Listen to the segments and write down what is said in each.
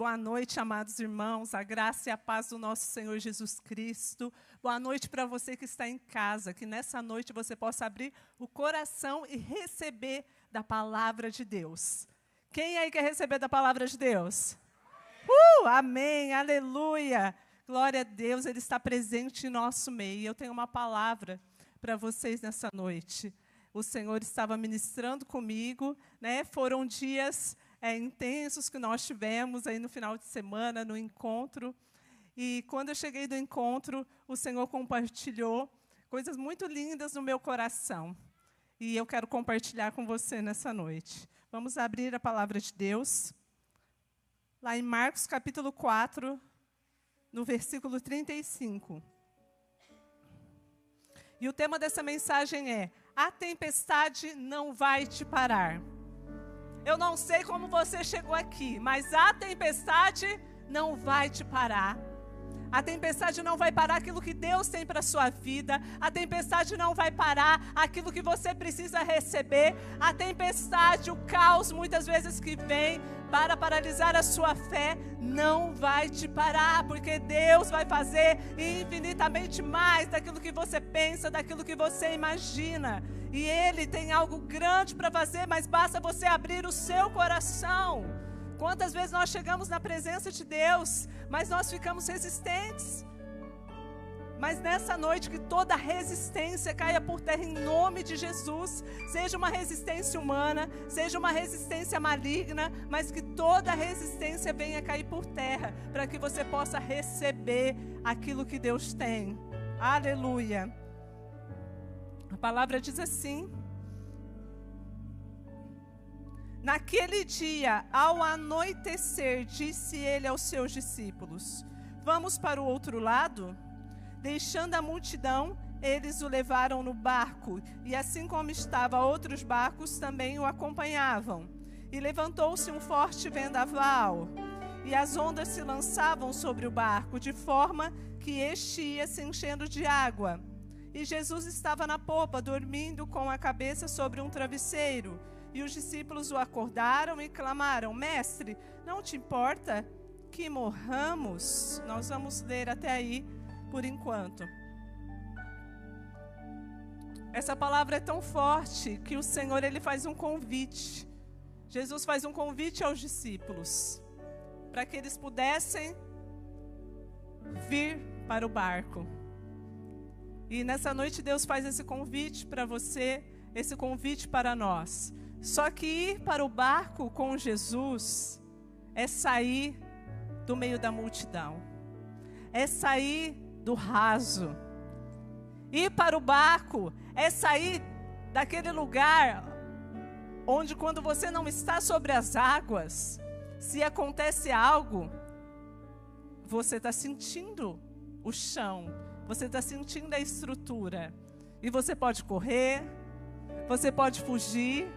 Boa noite, amados irmãos, a graça e a paz do nosso Senhor Jesus Cristo. Boa noite para você que está em casa, que nessa noite você possa abrir o coração e receber da palavra de Deus. Quem aí quer receber da palavra de Deus? Amém, aleluia. Glória a Deus, Ele está presente em nosso meio. Eu tenho uma palavra para vocês nessa noite. O Senhor estava ministrando comigo, né? Foram dias intensos que nós tivemos aí no final de semana, no encontro. E quando eu cheguei do encontro, o Senhor compartilhou coisas muito lindas no meu coração. E eu quero compartilhar com você nessa noite. Vamos abrir a palavra de Deus. Lá em Marcos capítulo 4, no versículo 35. E o tema dessa mensagem é: a tempestade não vai te parar. Eu não sei como você chegou aqui, mas a tempestade não vai te parar. A tempestade não vai parar aquilo que Deus tem para a sua vida. A tempestade não vai parar aquilo que você precisa receber. A tempestade, o caos, muitas vezes que vem para paralisar a sua fé, não vai te parar, porque Deus vai fazer infinitamente mais daquilo que você pensa, daquilo que você imagina. E Ele tem algo grande para fazer, mas basta você abrir o seu coração. Quantas vezes nós chegamos na presença de Deus, mas nós ficamos resistentes. Mas nessa noite, que toda resistência caia por terra em nome de Jesus. Seja uma resistência humana, seja uma resistência maligna, mas que toda resistência venha cair por terra, para que você possa receber aquilo que Deus tem. Aleluia. A palavra diz assim: naquele dia, ao anoitecer, disse ele aos seus discípulos: vamos para o outro lado? Deixando a multidão, eles o levaram no barco, e assim como estava, outros barcos também o acompanhavam. E levantou-se um forte vendaval, e as ondas se lançavam sobre o barco, de forma que este ia se enchendo de água. E Jesus estava na popa, dormindo com a cabeça sobre um travesseiro. E os discípulos o acordaram e clamaram: Mestre, não te importa que morramos? Nós vamos ler até aí por enquanto. Essa palavra é tão forte que o Senhor, Ele faz um convite. Jesus faz um convite aos discípulos, para que eles pudessem vir para o barco. E nessa noite Deus faz esse convite para você, esse convite para nós. Só que ir para o barco com Jesus é sair do meio da multidão, é sair do raso. Ir para o barco é sair daquele lugar onde, quando você não está sobre as águas, se acontece algo, você está sentindo o chão, você está sentindo a estrutura, e você pode correr, você pode fugir,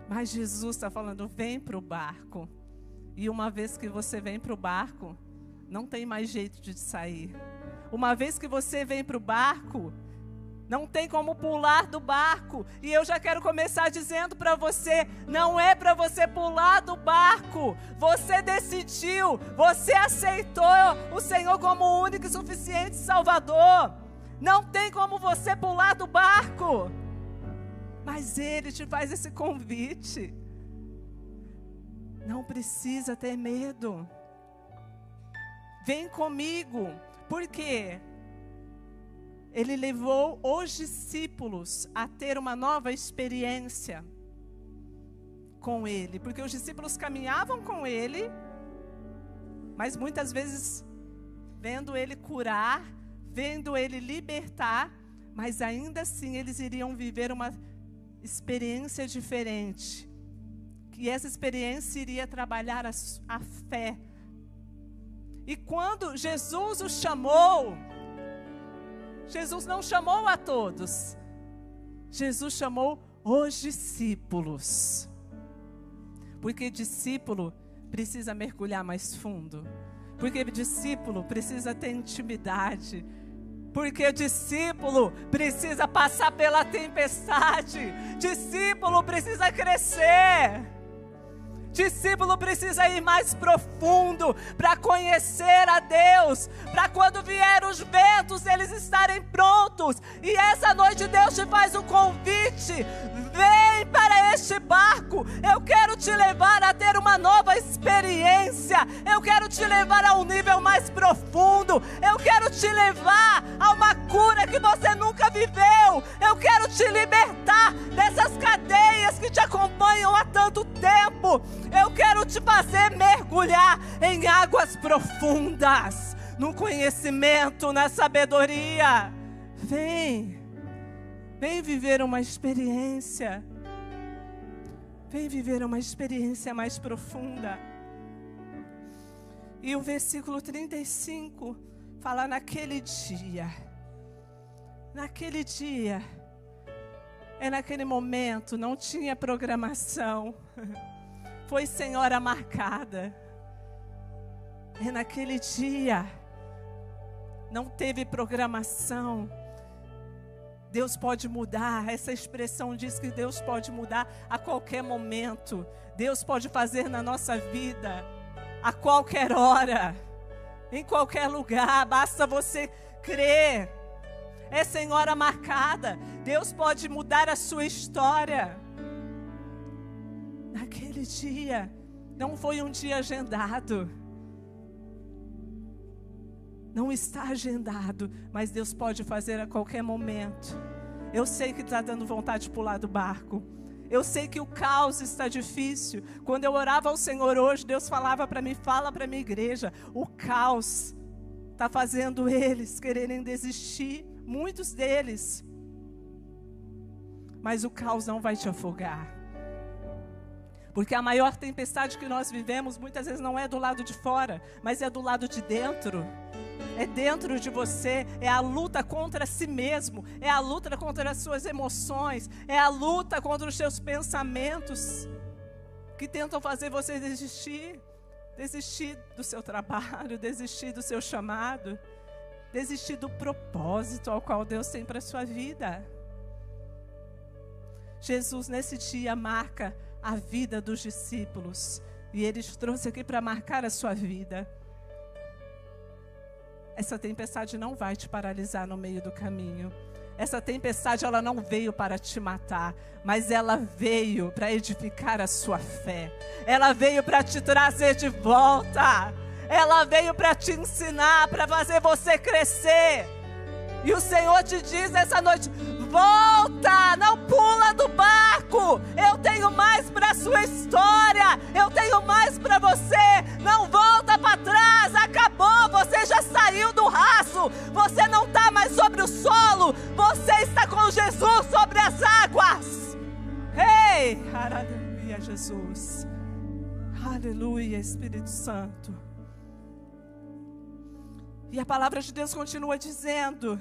mas Jesus está falando: vem para o barco. E uma vez que você vem para o barco, não tem mais jeito de sair. Uma vez que você vem para o barco, não tem como pular do barco. E eu já quero começar dizendo para você: não é para você pular do barco. Você decidiu, você aceitou o Senhor como o único e suficiente Salvador. Não tem como você pular do barco. Mas Ele te faz esse convite. Não precisa ter medo. Vem comigo. Por quê? Ele levou os discípulos a ter uma nova experiência com Ele. Porque os discípulos caminhavam com Ele, mas muitas vezes vendo Ele curar, vendo Ele libertar, mas ainda assim eles iriam viver uma experiência diferente. E essa experiência iria trabalhar a fé. E quando Jesus os chamou, Jesus não chamou a todos. Jesus chamou os discípulos. Porque discípulo precisa mergulhar mais fundo. Porque discípulo precisa ter intimidade. Porque discípulo precisa passar pela tempestade. Discípulo precisa crescer. Discípulo precisa ir mais profundo para conhecer a Deus, para quando vier os ventos eles estarem prontos. E essa noite Deus te faz um convite: vem para este barco, eu quero te levar a ter uma nova experiência, eu quero te levar a um nível mais profundo, eu quero te levar a uma cura que você nunca viveu, eu quero te libertar dessas cadeias que te acompanham há tanto tempo. Eu quero te fazer mergulhar em águas profundas, no conhecimento, na sabedoria. Vem viver uma experiência. Vem viver uma experiência mais profunda. E o versículo 35 fala: naquele dia, naquele momento, não tinha programação. Foi sem hora marcada. É naquele dia. Não teve programação. Deus pode mudar. Essa expressão diz que Deus pode mudar a qualquer momento. Deus pode fazer na nossa vida a qualquer hora, em qualquer lugar. Basta você crer. É sem hora marcada. Deus pode mudar a sua história. Naquele dia, não foi um dia agendado. Não está agendado, mas Deus pode fazer a qualquer momento. Eu sei que está dando vontade de pular do barco. Eu sei que o caos está difícil. Quando eu orava ao Senhor hoje, Deus falava para mim: fala para a minha igreja. O caos está fazendo eles quererem desistir, muitos deles. Mas o caos não vai te afogar. Porque a maior tempestade que nós vivemos muitas vezes não é do lado de fora, mas é do lado de dentro. É dentro de você, é a luta contra si mesmo, é a luta contra as suas emoções, é a luta contra os seus pensamentos que tentam fazer você desistir do seu trabalho, desistir do seu chamado, desistir do propósito ao qual Deus tem para a sua vida. Jesus nesse dia marca a vida dos discípulos e Ele te trouxe aqui para marcar a sua vida. Essa tempestade não vai te paralisar no meio do caminho. Essa tempestade, ela não veio para te matar, mas ela veio para edificar a sua fé. Ela veio para te trazer de volta. Ela veio para te ensinar, para fazer você crescer. E o Senhor te diz nessa noite: volta, não pula do barco. Eu tenho mais para a sua história. Eu tenho mais para você. Não volta para trás, acabou. Você já saiu do raso. Você não está mais sobre o solo. Você está com Jesus sobre as águas. Ei, aleluia, Jesus. Aleluia, Espírito Santo. E a palavra de Deus continua dizendo: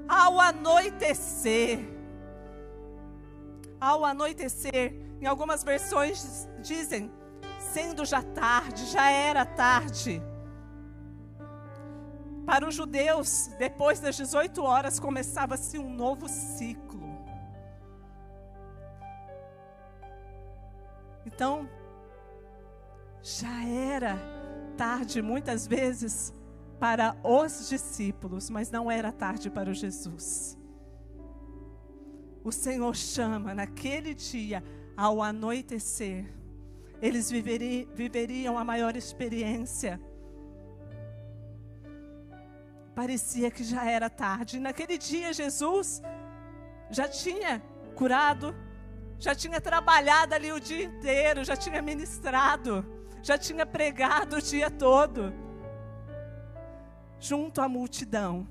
ao anoitecer, em algumas versões dizem, sendo já tarde, já era tarde. Para os judeus, depois das 18 horas, começava-se um novo ciclo. Então, já era tarde muitas vezes para os discípulos, mas não era tarde para o Jesus. O Senhor chama naquele dia, ao anoitecer, eles viveriam a maior experiência. Parecia que já era tarde. E naquele dia Jesus já tinha curado, já tinha trabalhado ali o dia inteiro, já tinha ministrado, já tinha pregado o dia todo, junto à multidão.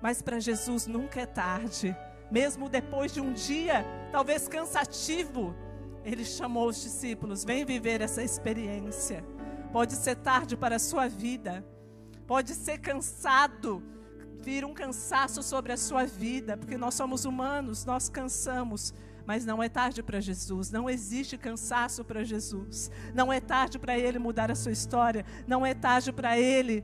Mas para Jesus nunca é tarde. Mesmo depois de um dia, talvez cansativo, Ele chamou os discípulos: vem viver essa experiência. Pode ser tarde para a sua vida. Pode ser cansado, vir um cansaço sobre a sua vida, porque nós somos humanos, nós cansamos. Mas não é tarde para Jesus, não existe cansaço para Jesus. Não é tarde para Ele mudar a sua história. Não é tarde para Ele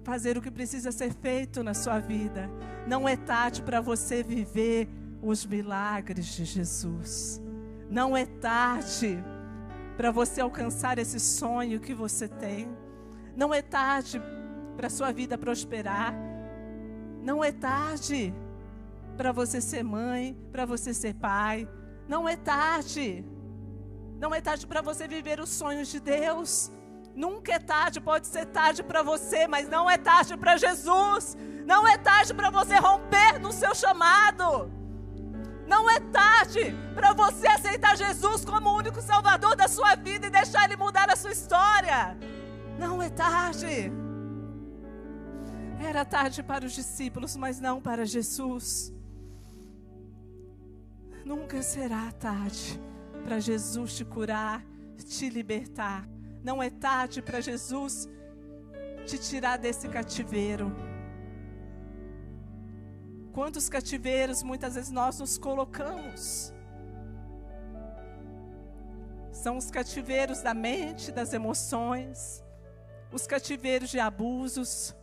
fazer o que precisa ser feito na sua vida. Não é tarde para você viver os milagres de Jesus. Não é tarde para você alcançar esse sonho que você tem. Não é tarde para a sua vida prosperar. Não é tarde para você ser mãe, para você ser pai. Não é tarde. Não é tarde para você viver os sonhos de Deus. Nunca é tarde, pode ser tarde para você, mas não é tarde para Jesus. Não é tarde para você romper no seu chamado. Não é tarde para você aceitar Jesus como o único Salvador da sua vida e deixar Ele mudar a sua história. Não é tarde. Era tarde para os discípulos, mas não para Jesus. Nunca será tarde para Jesus te curar, te libertar. Não é tarde para Jesus te tirar desse cativeiro. Quantos cativeiros muitas vezes nós nos colocamos? São os cativeiros da mente, das emoções, os cativeiros de abusos.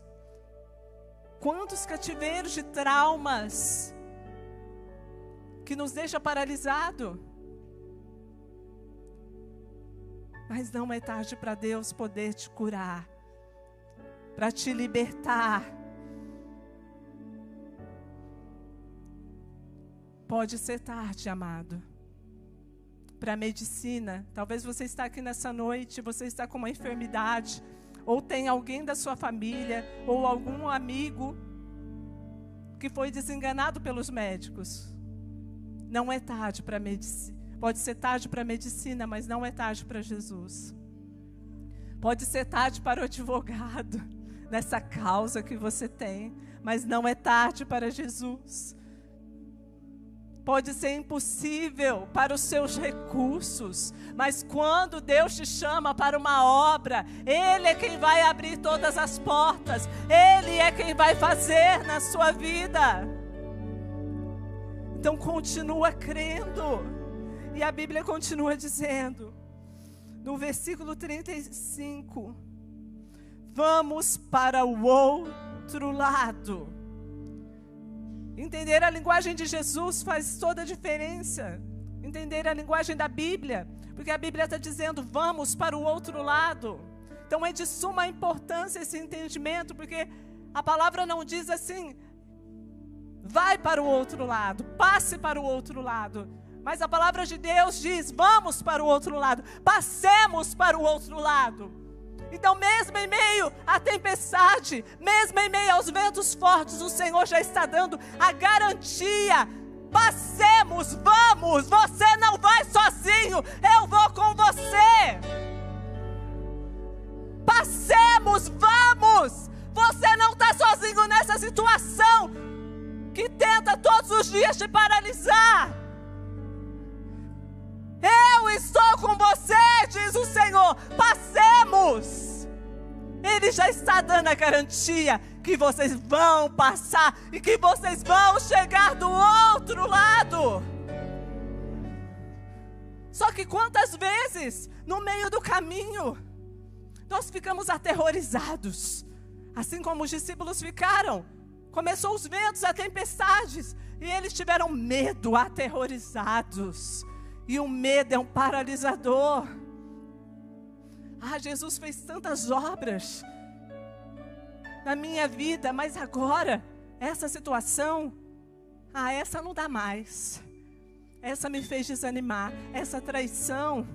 Quantos cativeiros de traumas que nos deixa paralisado? Mas não é tarde para Deus poder te curar, para te libertar. Pode ser tarde, amado. Para a medicina, talvez você está aqui nessa noite, você está com uma enfermidade, ou tem alguém da sua família, ou algum amigo que foi desenganado pelos médicos. Não é tarde para a medicina. Pode ser tarde para a medicina, mas não é tarde para Jesus. Pode ser tarde para o advogado, nessa causa que você tem, mas não é tarde para Jesus. Pode ser impossível para os seus recursos, mas quando Deus te chama para uma obra, Ele é quem vai abrir todas as portas, Ele é quem vai fazer na sua vida. Então continua crendo, e a Bíblia continua dizendo, no versículo 35, vamos para o outro lado. Entender a linguagem de Jesus faz toda a diferença. Entender a linguagem da Bíblia, porque a Bíblia está dizendo, vamos para o outro lado. Então é de suma importância esse entendimento, porque a palavra não diz assim, vai para o outro lado, passe para o outro lado. Mas a palavra de Deus diz, vamos para o outro lado, passemos para o outro lado. Então mesmo em meio à tempestade, mesmo em meio aos ventos fortes, o Senhor já está dando a garantia. Passemos, vamos, você não vai sozinho, eu vou com você. Passemos, vamos, você não está sozinho nessa situação que tenta todos os dias te paralisar. Eu estou com você, diz o Senhor, passemos. Ele já está dando a garantia que vocês vão passar e que vocês vão chegar do outro lado. Só que quantas vezes, no meio do caminho, nós ficamos aterrorizados, assim como os discípulos ficaram. Começou os ventos, as tempestades, e eles tiveram medo, aterrorizados. E o medo é um paralisador. Ah, Jesus fez tantas obras na minha vida, mas agora, essa situação, essa não dá mais. Essa me fez desanimar. Essa traição,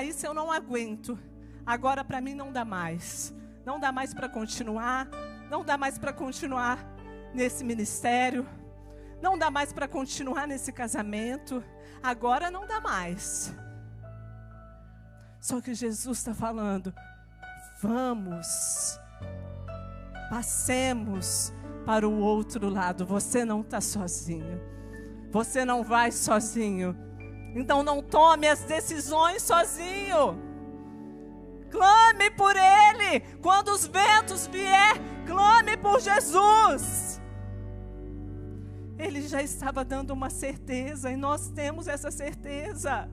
isso eu não aguento. Agora para mim não dá mais. Não dá mais para continuar. Não dá mais para continuar nesse ministério. Não dá mais para continuar nesse casamento. Agora não dá mais. Só que Jesus está falando, vamos, passemos para o outro lado. Você não está sozinho. Você não vai sozinho. Então não tome as decisões sozinho. Clame por Ele. Quando os ventos vier, clame por Jesus. Ele já estava dando uma certeza, e nós temos essa certeza.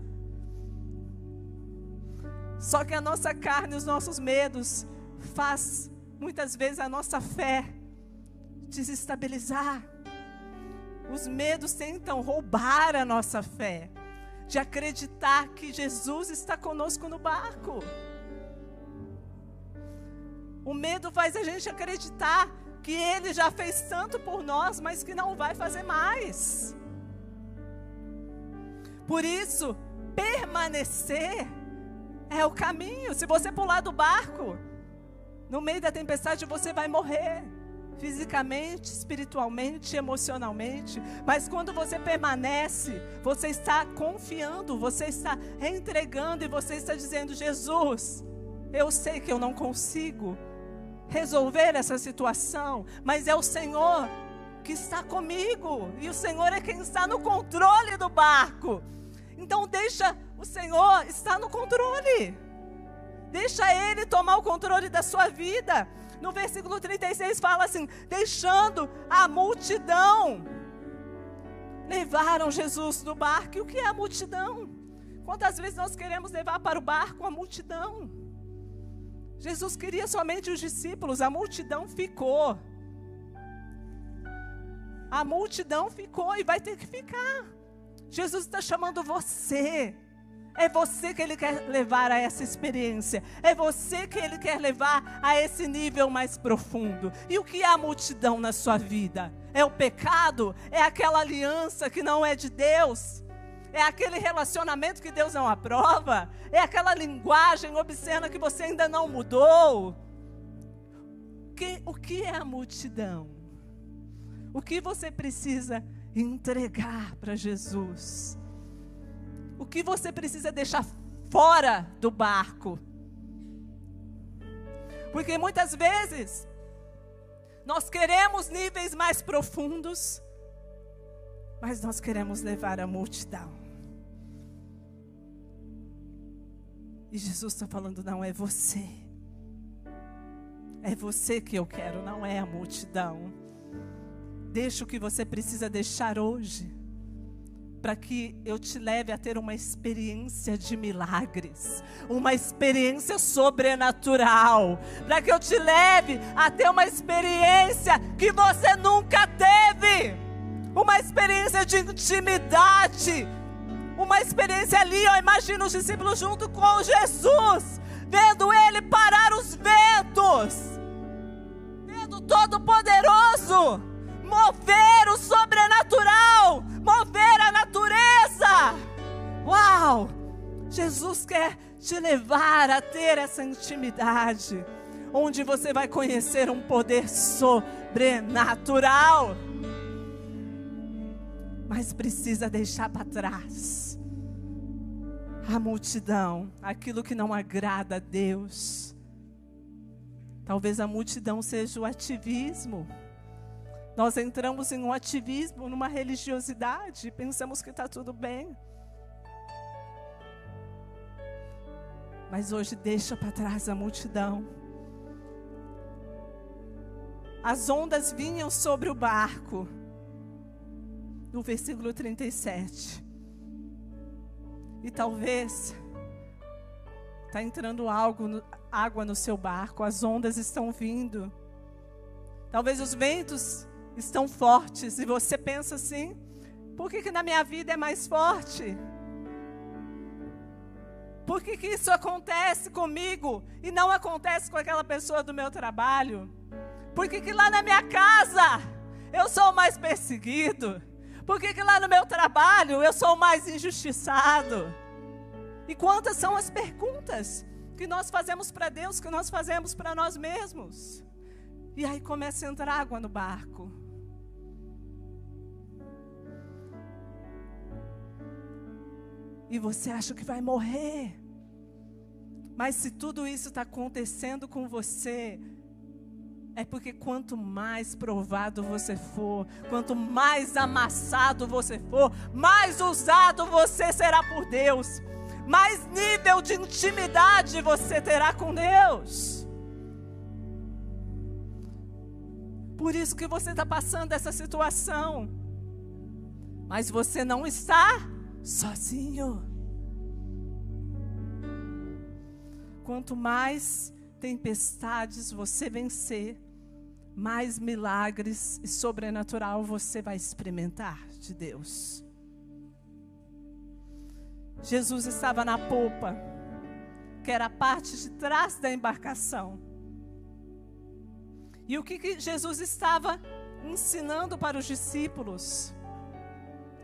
Só que a nossa carne, os nossos medos, faz muitas vezes a nossa fé desestabilizar. Os medos tentam roubar a nossa fé. de acreditar que Jesus está conosco no barco. O medo faz a gente acreditar que Ele já fez tanto por nós, mas que não vai fazer mais. Por isso, permanecer é o caminho. Se você pular do barco, no meio da tempestade você vai morrer. Fisicamente, espiritualmente, emocionalmente. Mas quando você permanece, você está confiando, você está entregando e você está dizendo: Jesus, eu sei que eu não consigo resolver essa situação, mas é o Senhor que está comigo, e o Senhor é quem está no controle do barco. Então deixa o Senhor estar no controle, deixa Ele tomar o controle da sua vida. No versículo 36 fala assim: deixando a multidão, levaram Jesus no barco. E o que é a multidão? Quantas vezes nós queremos levar para o barco a multidão? Jesus queria somente os discípulos, a multidão ficou. A multidão ficou e vai ter que ficar. Jesus está chamando você. É você que Ele quer levar a essa experiência. É você que Ele quer levar a esse nível mais profundo. E o que é a multidão na sua vida? É o pecado? É aquela aliança que não é de Deus? É aquele relacionamento que Deus não aprova? É aquela linguagem obscena que você ainda não mudou? O que é a multidão? O que você precisa entregar para Jesus? O que você precisa deixar fora do barco? Porque muitas vezes nós queremos níveis mais profundos, mas nós queremos levar a multidão. E Jesus está falando: não, é você. É você que eu quero, não é a multidão. Deixa o que você precisa deixar hoje, para que eu te leve a ter uma experiência de milagres, uma experiência sobrenatural, para que eu te leve a ter uma experiência que você nunca teve, uma experiência de intimidade, uma experiência ali, ó, imagina os discípulos junto com Jesus, vendo Ele parar os ventos, vendo Todo-Poderoso mover o sobrenatural, mover a natureza. Uau! Jesus quer te levar a ter essa intimidade, onde você vai conhecer um poder sobrenatural. Mas precisa deixar para trás a multidão, aquilo que não agrada a Deus. Talvez a multidão seja o ativismo. Nós entramos em um ativismo, numa religiosidade, pensamos que está tudo bem. Mas hoje deixa para trás a multidão. As ondas vinham sobre o barco, no versículo 37. E talvez está entrando água no seu barco, as ondas estão vindo. Talvez os ventos estão fortes e você pensa assim: por que na minha vida é mais forte? Por que isso acontece comigo e não acontece com aquela pessoa do meu trabalho? Por que lá na minha casa eu sou o mais perseguido? Por que lá no meu trabalho eu sou o mais injustiçado? E quantas são as perguntas que nós fazemos para Deus, que nós fazemos para nós mesmos? E aí começa a entrar água no barco. E você acha que vai morrer. Mas se tudo isso está acontecendo com você, é porque quanto mais provado você for, quanto mais amassado você for, mais usado você será por Deus. Mais nível de intimidade você terá com Deus. Por isso que você está passando essa situação. Mas você não está sozinho. Quanto mais tempestades você vencer, mais milagres e sobrenatural você vai experimentar de Deus. Jesus estava na popa, que era a parte de trás da embarcação. E o que Jesus estava ensinando para os discípulos?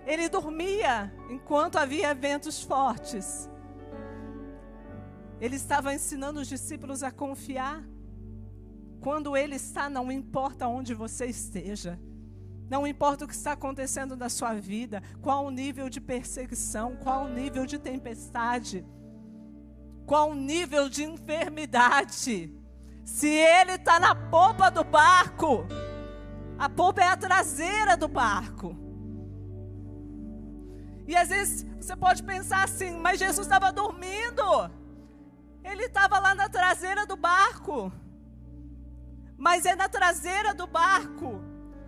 Ele dormia enquanto havia ventos fortes. Ele estava ensinando os discípulos a confiar. Quando Ele está, não importa onde você esteja. Não importa o que está acontecendo na sua vida, qual o nível de perseguição, qual o nível de tempestade, qual o nível de enfermidade. Se Ele está na popa do barco, a popa é a traseira do barco. E às vezes você pode pensar assim, mas Jesus estava dormindo. Ele estava lá na traseira do barco. Mas é na traseira do barco.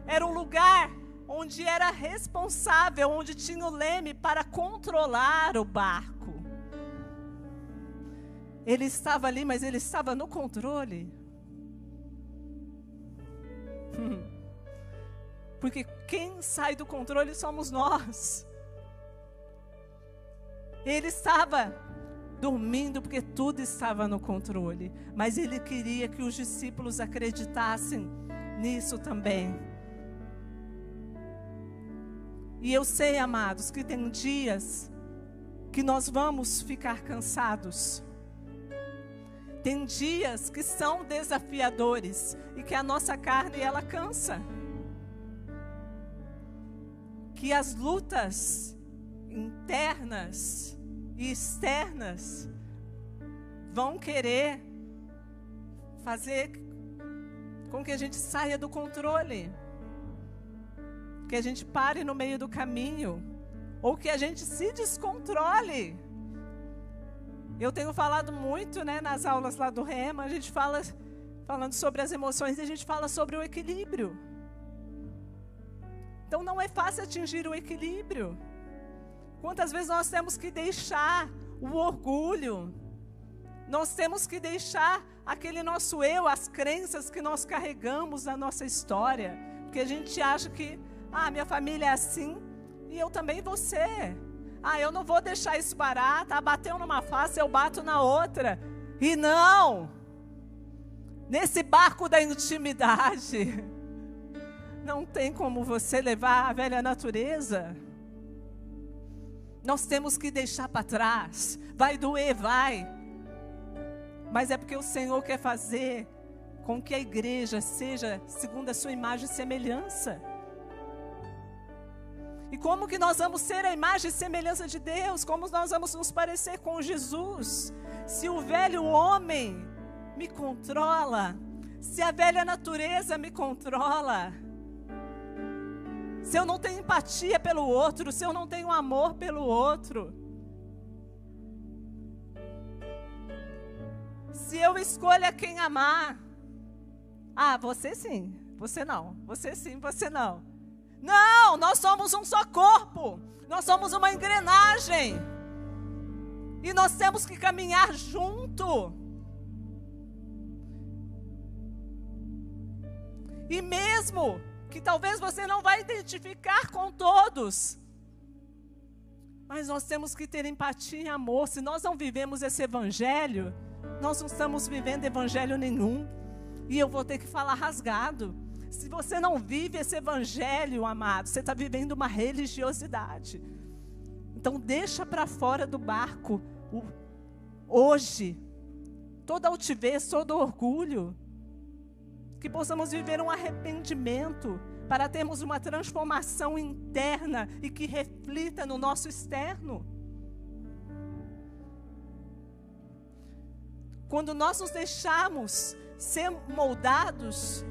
Era um lugar onde era responsável, onde tinha o leme para controlar o barco. Ele estava ali, mas ele estava no controle. Porque quem sai do controle somos nós. Ele estava dormindo porque tudo estava no controle. Mas ele queria que os discípulos acreditassem nisso também. E eu sei, amados, que tem dias que nós vamos ficar cansados. Tem dias que são desafiadores e que a nossa carne, ela cansa. Que as lutas internas e externas vão querer fazer com que a gente saia do controle, que a gente pare no meio do caminho, ou que a gente se descontrole. Eu tenho falado muito, nas aulas lá do Rema, a gente falando sobre as emoções, e a gente fala sobre o equilíbrio. Então não é fácil atingir o equilíbrio. Quantas vezes nós temos que deixar o orgulho, nós temos que deixar aquele nosso eu, as crenças que nós carregamos na nossa história, porque a gente acha que, minha família é assim, e eu também vou ser. Eu não vou deixar isso parar, bateu numa face, eu bato na outra. E não, nesse barco da intimidade, não tem como você levar a velha natureza. Nós temos que deixar para trás. Vai doer, vai. Mas é porque o Senhor quer fazer com que a igreja seja segundo a sua imagem e semelhança. E como que nós vamos ser a imagem e semelhança de Deus? Como nós vamos nos parecer com Jesus? Se o velho homem me controla, se a velha natureza me controla, se eu não tenho empatia pelo outro, se eu não tenho amor pelo outro, se eu escolho a quem amar, você sim, você não, você sim, você não. Não, nós somos um só corpo, nós somos uma engrenagem, e nós temos que caminhar junto. E mesmo que talvez você não vai identificar com todos, mas nós temos que ter empatia e amor. Se nós não vivemos esse evangelho, nós não estamos vivendo evangelho nenhum. E eu vou ter que falar rasgado. Se você não vive esse evangelho, amado, você está vivendo uma religiosidade. Então deixa para fora do barco hoje toda altivez, todo orgulho. Que possamos viver um arrependimento para termos uma transformação interna e que reflita no nosso externo. Quando nós nos deixarmos ser moldados,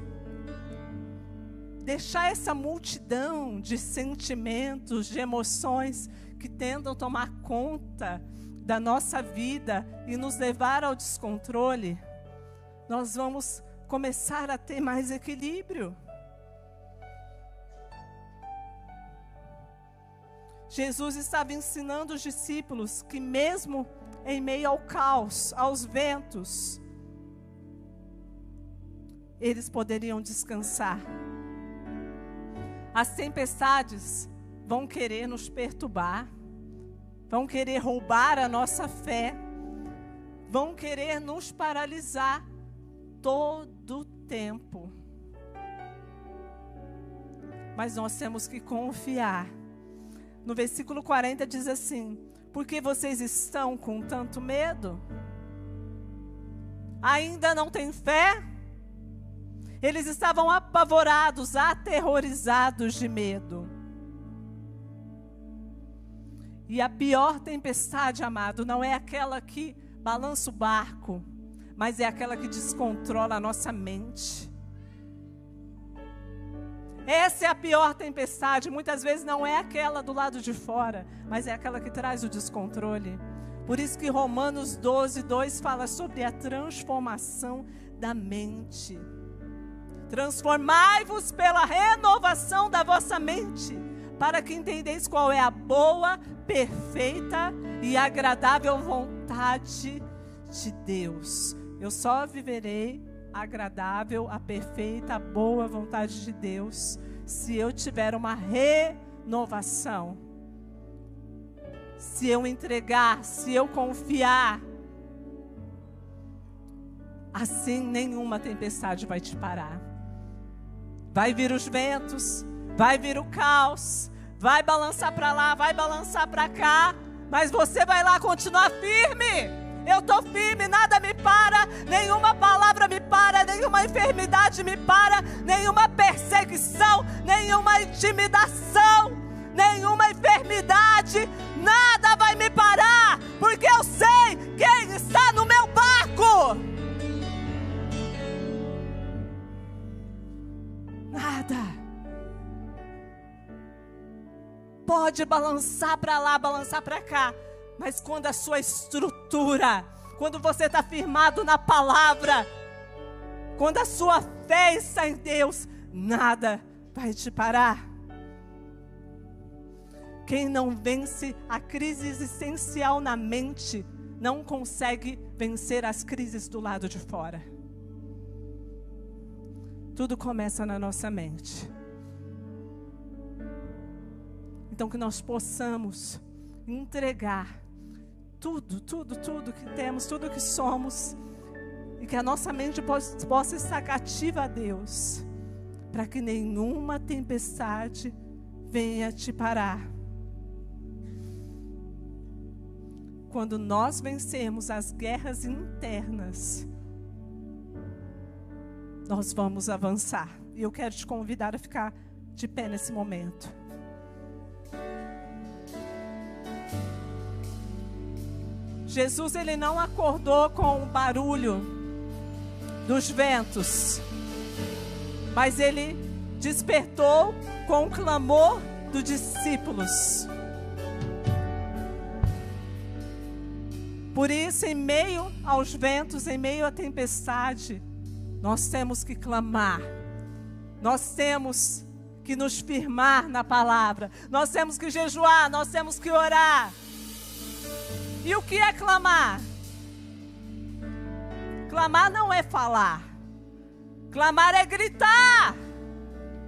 deixar essa multidão de sentimentos, de emoções que tentam tomar conta da nossa vida e nos levar ao descontrole, nós vamos começar a ter mais equilíbrio. Jesus estava ensinando os discípulos que mesmo em meio ao caos, aos ventos, eles poderiam descansar. As tempestades vão querer nos perturbar, vão querer roubar a nossa fé, vão querer nos paralisar todo o tempo. Mas nós temos que confiar. No versículo 40 diz assim: por que vocês estão com tanto medo? Ainda não têm fé? Eles estavam apavorados, aterrorizados de medo. E a pior tempestade, amado, não é aquela que balança o barco, mas é aquela que descontrola a nossa mente. Essa é a pior tempestade. Muitas vezes não é aquela do lado de fora, mas é aquela que traz o descontrole. Por isso que Romanos 12:2 fala sobre a transformação da mente. Transformai-vos pela renovação da vossa mente, para que entendeis qual é a boa, perfeita e agradável vontade de Deus. Eu só viverei a agradável, a perfeita, a boa vontade de Deus se eu tiver uma renovação. Se eu entregar, se eu confiar, assim nenhuma tempestade vai te parar. Vai vir os ventos, vai vir o caos, vai balançar para lá, vai balançar para cá, mas você vai lá continuar firme. Eu estou firme, nada me para, nenhuma palavra me para, nenhuma enfermidade me para, nenhuma perseguição, nenhuma intimidação, nenhuma enfermidade, nada vai me parar, porque eu sei quem está no meu barco. Nada. Pode balançar para lá, balançar para cá, mas quando a sua estrutura, quando você está firmado na palavra, quando a sua fé está em Deus, nada vai te parar. Quem não vence a crise existencial na mente, não consegue vencer as crises do lado de fora. Tudo começa na nossa mente. Então que nós possamos entregar tudo que temos, tudo que somos, e que a nossa mente possa estar cativa a Deus, para que nenhuma tempestade venha te parar. Quando nós vencemos as guerras internas, nós vamos avançar. E eu quero te convidar a ficar de pé nesse momento. Jesus, ele não acordou com o barulho dos ventos, mas ele despertou com o clamor dos discípulos. Por isso, em meio aos ventos, em meio à tempestade, nós temos que clamar, nós temos que nos firmar na palavra, nós temos que jejuar, nós temos que orar. E o que é clamar? Clamar não é falar. Clamar é gritar.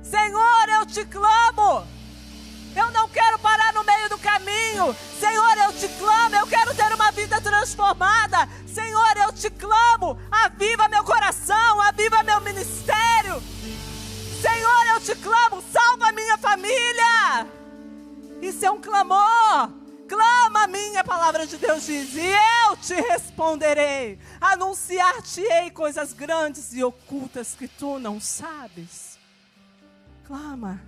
Senhor, eu te clamo. Eu não quero parar no meio do caminho. Senhor, eu te clamo. Eu quero ter uma vida transformada. Senhor, eu te clamo. Aviva meu coração. Aviva meu ministério. Senhor, eu te clamo. Salva a minha família. Isso é um clamor. Clama a mim, a palavra de Deus diz, e eu te responderei. Anunciar-te-ei coisas grandes e ocultas que tu não sabes. Clama.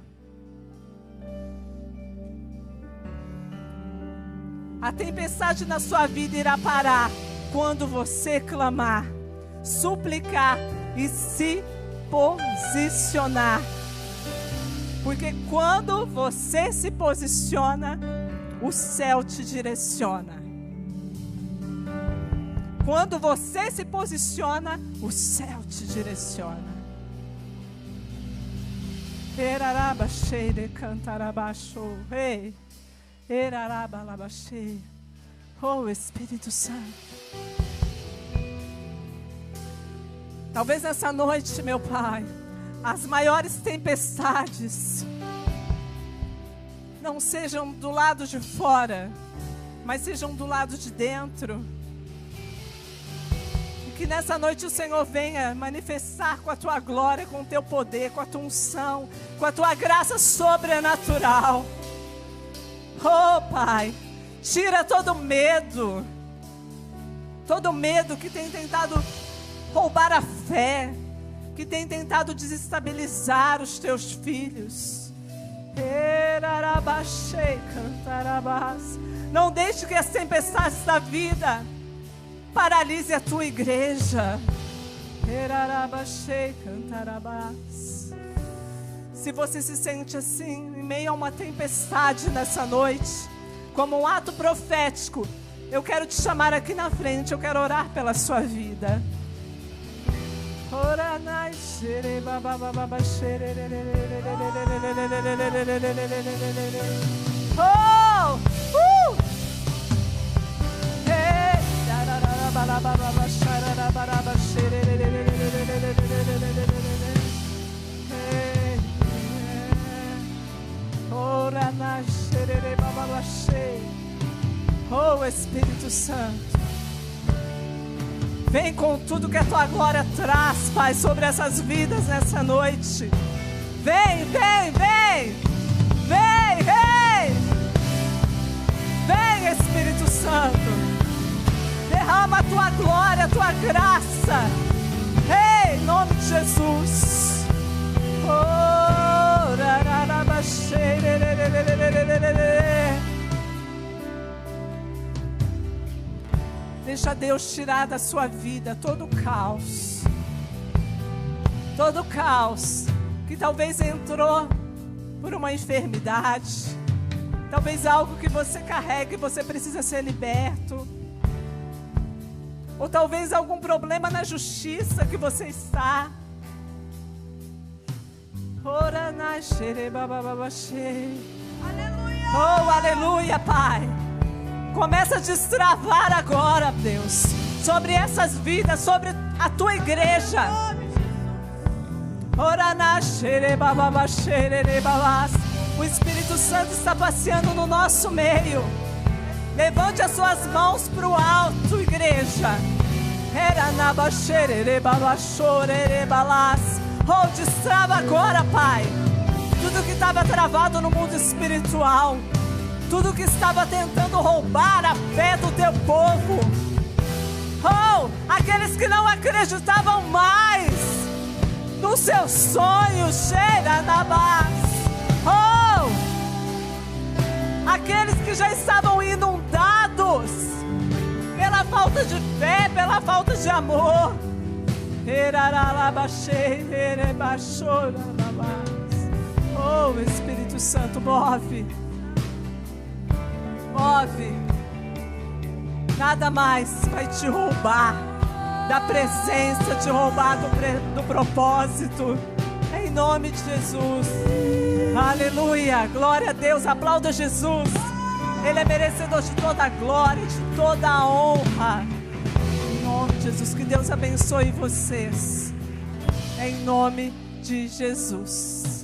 A tempestade na sua vida irá parar quando você clamar, suplicar e se posicionar. Porque quando você se posiciona, o céu te direciona. Quando você se posiciona, o céu te direciona. Oh, Espírito Santo. Talvez nessa noite, meu Pai, as maiores tempestades não sejam do lado de fora, mas sejam do lado de dentro. E que nessa noite o Senhor venha manifestar com a tua glória, com o teu poder, com a tua unção, com a tua graça sobrenatural. Oh, Pai, tira todo medo que tem tentado roubar a fé, que tem tentado desestabilizar os teus filhos. Não deixe que as tempestades da vida paralise a tua igreja. Se você se sente assim, em meio a uma tempestade nessa noite, como um ato profético, eu quero te chamar aqui na frente, eu quero orar pela sua vida. Oh, Espírito Santo, vem com tudo que a tua glória traz, Pai, sobre essas vidas nessa noite. Vem, vem, vem, vem, vem, vem, Espírito Santo, derrama a tua glória, a tua graça, ei, em nome de Jesus. Oh, deixa Deus tirar da sua vida todo o caos que talvez entrou por uma enfermidade, talvez algo que você carrega e você precisa ser liberto, ou talvez algum problema na justiça que você está. Aleluia! Oh, aleluia, Pai. Começa a destravar agora, Deus, sobre essas vidas, sobre a tua igreja. O Espírito Santo está passeando no nosso meio. Levante as suas mãos para o alto, igreja. Oh, destrava agora, Pai, tudo que estava travado no mundo espiritual, tudo que estava tentando roubar a fé do teu povo. Oh, aqueles que não acreditavam mais nos seus sonhos, cheira na base. Oh, aqueles que já estavam inundados pela falta de fé, pela falta de amor. Oh, Espírito Santo, move. Move. Nada mais vai te roubar da presença, te roubar do propósito. Em nome de Jesus. Aleluia. Glória a Deus. Aplauda Jesus. Ele é merecedor de toda a glória, de toda a honra. Em nome de Jesus. Que Deus abençoe vocês. Em nome de Jesus.